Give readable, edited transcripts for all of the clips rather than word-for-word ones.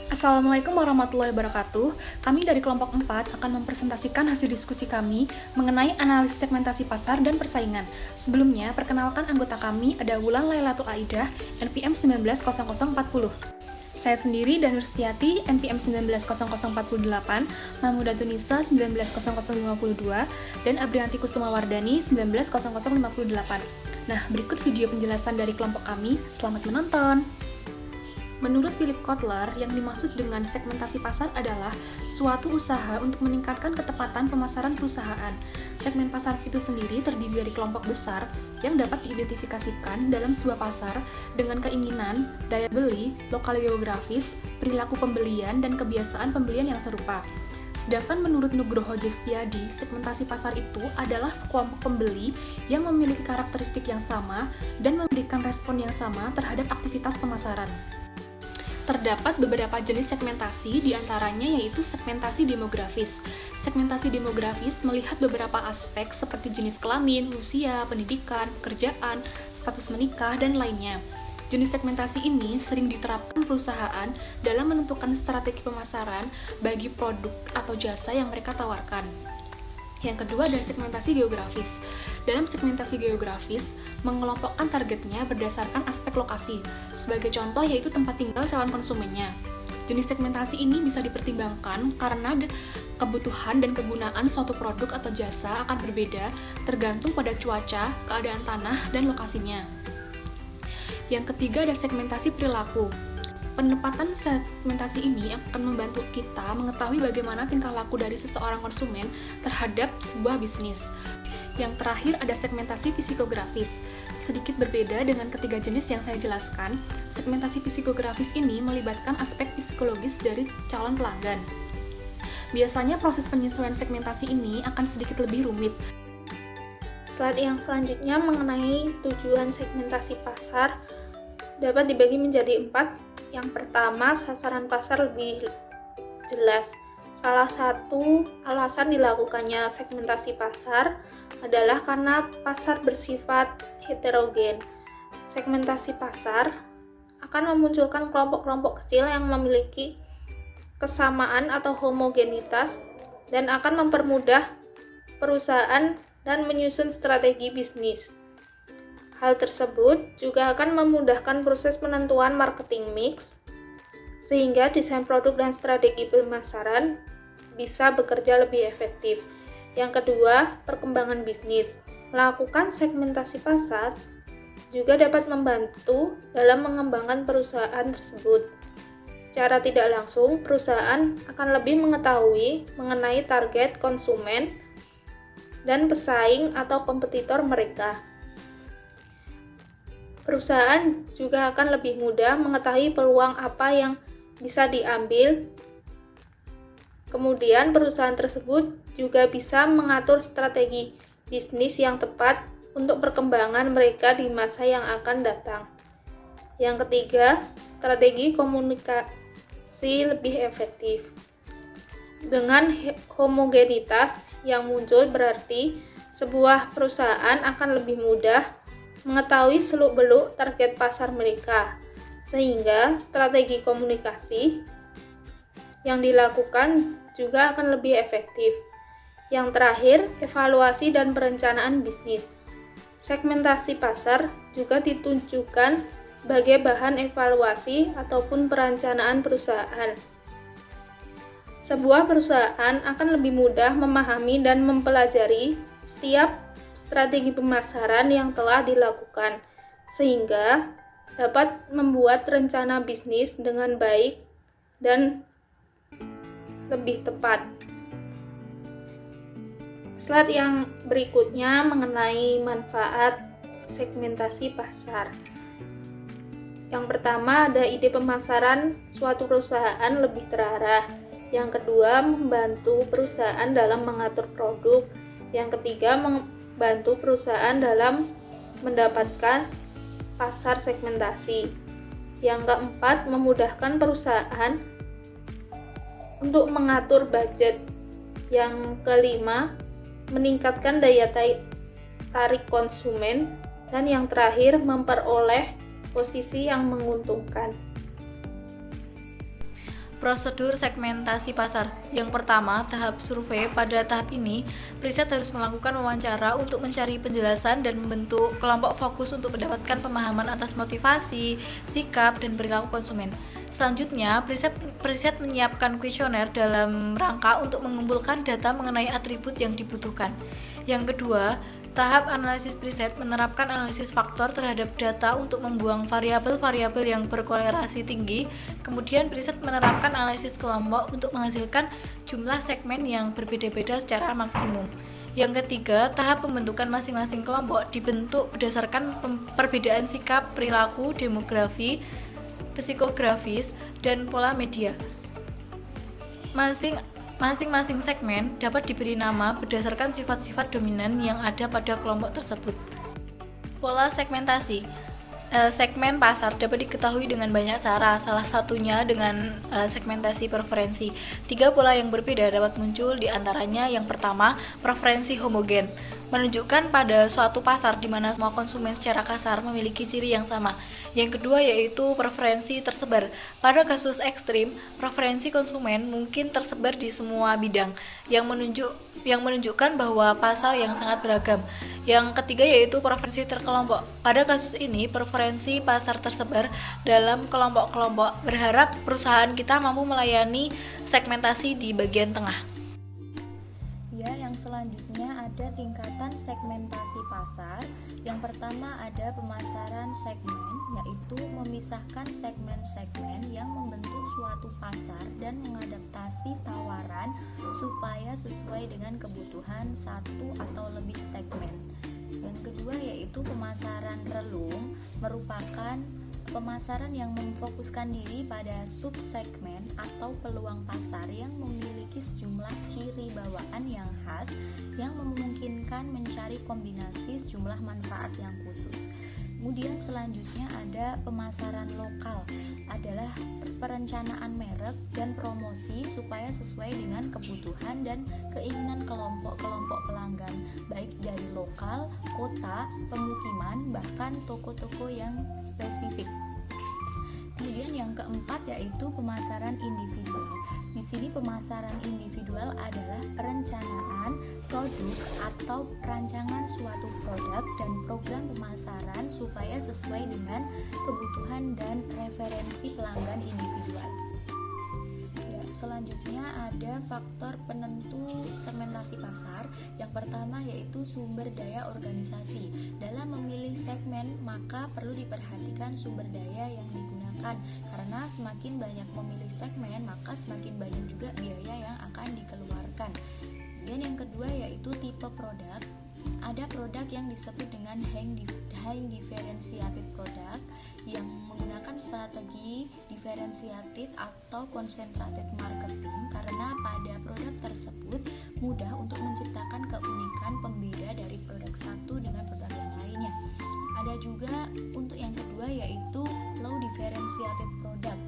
Assalamualaikum warahmatullahi wabarakatuh. Kami dari kelompok 4 akan mempresentasikan hasil diskusi kami mengenai analisis segmentasi pasar dan persaingan. Sebelumnya, perkenalkan anggota kami ada Wulan Lailatul Aidah, NPM 190040. Saya sendiri Danur Setiati, NPM 190048, Mahmudah Tunisa 190052, dan Abrianti Kusuma Wardani 190058. Nah, berikut video penjelasan dari kelompok kami. Selamat menonton! Menurut Philip Kotler, yang dimaksud dengan segmentasi pasar adalah suatu usaha untuk meningkatkan ketepatan pemasaran perusahaan. Segmen pasar itu sendiri terdiri dari kelompok besar yang dapat diidentifikasikan dalam sebuah pasar dengan keinginan, daya beli, lokal geografis, perilaku pembelian, dan kebiasaan pembelian yang serupa. Sedangkan menurut Nugroho Jestiadi, segmentasi pasar itu adalah sekelompok pembeli yang memiliki karakteristik yang sama dan memberikan respon yang sama terhadap aktivitas pemasaran. Terdapat beberapa jenis segmentasi, diantaranya yaitu segmentasi demografis. Segmentasi demografis melihat beberapa aspek seperti jenis kelamin, usia, pendidikan, pekerjaan, status menikah, dan lainnya. Jenis segmentasi ini sering diterapkan perusahaan dalam menentukan strategi pemasaran bagi produk atau jasa yang mereka tawarkan. Yang kedua adalah segmentasi geografis. Dalam segmentasi geografis, mengelompokkan targetnya berdasarkan aspek lokasi. Sebagai contoh yaitu tempat tinggal calon konsumennya. Jenis segmentasi ini bisa dipertimbangkan karena kebutuhan dan kegunaan suatu produk atau jasa akan berbeda tergantung pada cuaca, keadaan tanah, dan lokasinya. Yang ketiga ada segmentasi perilaku. Penempatan segmentasi ini akan membantu kita mengetahui bagaimana tingkah laku dari seseorang konsumen terhadap sebuah bisnis. Yang terakhir ada segmentasi psikografis. Sedikit berbeda dengan ketiga jenis yang saya jelaskan, segmentasi psikografis ini melibatkan aspek psikologis dari calon pelanggan. Biasanya proses penyesuaian segmentasi ini akan sedikit lebih rumit. Slide yang selanjutnya mengenai tujuan segmentasi pasar dapat dibagi menjadi 4. Yang pertama, sasaran pasar lebih jelas. Salah satu alasan dilakukannya segmentasi pasar adalah karena pasar bersifat heterogen. Segmentasi pasar akan memunculkan kelompok-kelompok kecil yang memiliki kesamaan atau homogenitas dan akan mempermudah perusahaan dan menyusun strategi bisnis. Hal tersebut juga akan memudahkan proses penentuan marketing mix, sehingga desain produk dan strategi pemasaran bisa bekerja lebih efektif. Yang kedua, perkembangan bisnis. Melakukan segmentasi pasar juga dapat membantu dalam mengembangkan perusahaan tersebut. Secara tidak langsung, perusahaan akan lebih mengetahui mengenai target konsumen dan pesaing atau kompetitor mereka. Perusahaan juga akan lebih mudah mengetahui peluang apa yang bisa diambil. Kemudian perusahaan tersebut juga bisa mengatur strategi bisnis yang tepat untuk perkembangan mereka di masa yang akan datang. Yang ketiga, strategi komunikasi lebih efektif. Dengan homogenitas yang muncul berarti sebuah perusahaan akan lebih mudah mengetahui seluk-beluk target pasar mereka, sehingga strategi komunikasi yang dilakukan juga akan lebih efektif. Yang terakhir, evaluasi dan perencanaan bisnis. Segmentasi pasar juga ditunjukkan sebagai bahan evaluasi ataupun perencanaan perusahaan. Sebuah perusahaan akan lebih mudah memahami dan mempelajari setiap strategi pemasaran yang telah dilakukan, sehingga dapat membuat rencana bisnis dengan baik dan lebih tepat. Slide yang berikutnya mengenai manfaat segmentasi pasar. Yang pertama ada ide pemasaran suatu perusahaan lebih terarah. Yang kedua, membantu perusahaan dalam mengatur produk. Yang ketiga, membantu perusahaan dalam mendapatkan pasar segmentasi. Yang keempat, memudahkan perusahaan untuk mengatur budget. Yang kelima, meningkatkan daya tarik konsumen. Dan yang terakhir, memperoleh posisi yang menguntungkan. Prosedur segmentasi pasar. Yang pertama, tahap survei. Pada tahap ini, riset harus melakukan wawancara untuk mencari penjelasan dan membentuk kelompok fokus untuk mendapatkan pemahaman atas motivasi, sikap, dan perilaku konsumen. Selanjutnya, riset menyiapkan kuesioner dalam rangka untuk mengumpulkan data mengenai atribut yang dibutuhkan. Yang kedua, tahap analisis riset menerapkan analisis faktor terhadap data untuk membuang variabel-variabel yang berkolerasi tinggi. Kemudian riset menerapkan analisis kelompok untuk menghasilkan jumlah segmen yang berbeda-beda secara maksimum. Yang ketiga, tahap pembentukan masing-masing kelompok dibentuk berdasarkan perbedaan sikap, perilaku, demografi, psikografis, dan pola media. Masing-masing segmen dapat diberi nama berdasarkan sifat-sifat dominan yang ada pada kelompok tersebut. Pola segmentasi. Segmen pasar dapat diketahui dengan banyak cara, salah satunya dengan segmentasi preferensi. 3 pola yang berbeda dapat muncul, di antaranya yang pertama, preferensi homogen, menunjukkan pada suatu pasar di mana semua konsumen secara kasar memiliki ciri yang sama. Yang kedua yaitu preferensi tersebar. Pada kasus ekstrim, preferensi konsumen mungkin tersebar di semua bidang, yang menunjukkan bahwa pasar yang sangat beragam. Yang ketiga yaitu preferensi terkelompok. Pada kasus ini, preferensi pasar tersebar dalam kelompok-kelompok. Berharap perusahaan kita mampu melayani segmentasi di bagian tengah. Ya, yang selanjutnya ada tingkatan segmentasi pasar. Yang pertama ada pemasaran segmen, yaitu memisahkan segmen-segmen yang membentuk suatu pasar dan mengadaptasi tawaran supaya sesuai dengan kebutuhan satu atau lebih segmen. Yang kedua yaitu pemasaran relung, merupakan pemasaran yang memfokuskan diri pada subsegmen atau peluang pasar yang memiliki sejumlah ciri bawaan yang khas yang memungkinkan mencari kombinasi sejumlah manfaat yang khusus. Kemudian selanjutnya ada pemasaran lokal, adalah perencanaan merek dan promosi supaya sesuai dengan kebutuhan dan keinginan kelompok-kelompok pelanggan, baik dari lokal, kota, pemukiman, bahkan toko-toko yang spesifik. Kemudian yang keempat yaitu pemasaran individual. Di sini pemasaran individual adalah perencanaan produk atau rancangan suatu produk dan program pemasaran supaya sesuai dengan kebutuhan dan referensi pelanggan individual. Selanjutnya ada faktor penentu segmentasi pasar. Yang pertama yaitu sumber daya organisasi. Dalam memilih segmen, maka perlu diperhatikan sumber daya yang digunakan, karena semakin banyak memilih segmen, maka semakin banyak juga biaya yang akan dikeluarkan. Dan yang kedua yaitu tipe produk. Ada produk yang disebut dengan high differentiated product yang menggunakan strategi differentiated atau concentrated marketing, karena pada produk tersebut mudah untuk menciptakan keunikan pembeda dari produk satu dengan produk yang lainnya. Ada juga untuk yang kedua yaitu low differentiated product.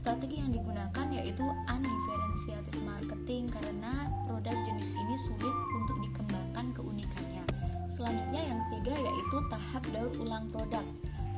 Strategi yang digunakan yaitu undifferentiated marketing, karena produk jenis ini sulit untuk dikembangkan keunikannya. Selanjutnya yang ketiga yaitu tahap daur ulang produk.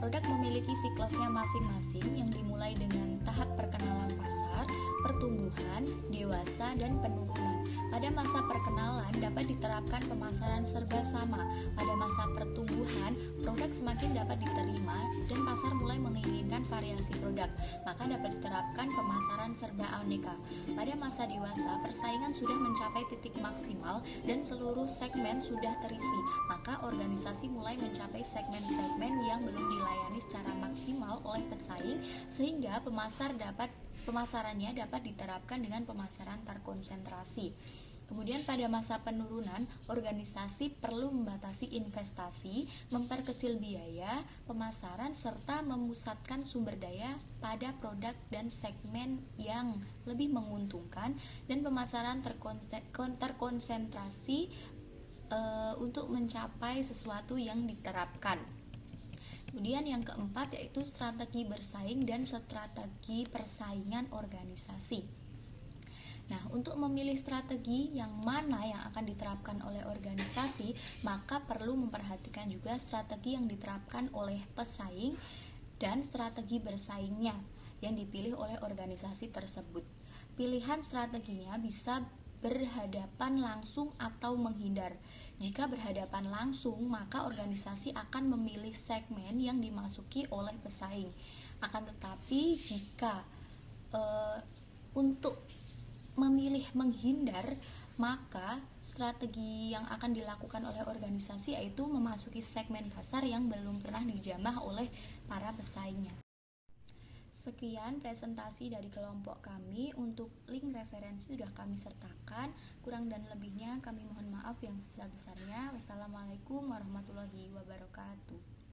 Produk memiliki siklusnya masing-masing yang dimulai dengan tahap perkenalan pasar, pertumbuhan, dewasa, dan penurunan. Pada masa perkenalan dapat diterapkan pemasaran serba sama. Pada masa pertumbuhan, produk semakin dapat diterima dan pasar mulai menginginkan variasi produk, maka dapat diterapkan pemasaran serba aneka. Pada masa dewasa, persaingan sudah mencapai titik maksimal dan seluruh segmen sudah terisi, maka organisasi mulai mencapai segmen-segmen yang belum dilayani secara maksimal oleh pesaing, sehingga pemasarannya dapat diterapkan dengan pemasaran terkonsentrasi. Kemudian pada masa penurunan, organisasi perlu membatasi investasi, memperkecil biaya pemasaran, serta memusatkan sumber daya pada produk dan segmen yang lebih menguntungkan, dan pemasaran terkonsentrasi untuk mencapai sesuatu yang diterapkan. Kemudian yang keempat yaitu strategi bersaing dan strategi persaingan organisasi. Nah, untuk memilih strategi yang mana yang akan diterapkan oleh organisasi, maka perlu memperhatikan juga strategi yang diterapkan oleh pesaing dan strategi bersaingnya. yang dipilih oleh organisasi tersebut. Pilihan strateginya bisa berhadapan langsung atau menghindar. Jika berhadapan langsung, maka organisasi akan memilih segmen yang dimasuki oleh pesaing. Akan tetapi jika untuk memilih menghindar, maka strategi yang akan dilakukan oleh organisasi yaitu memasuki segmen pasar yang belum pernah dijamah oleh para pesaingnya. Sekian presentasi dari kelompok kami. Untuk link referensi sudah kami sertakan. Kurang dan lebihnya kami mohon maaf yang sebesar-besarnya. Wassalamualaikum warahmatullahi wabarakatuh.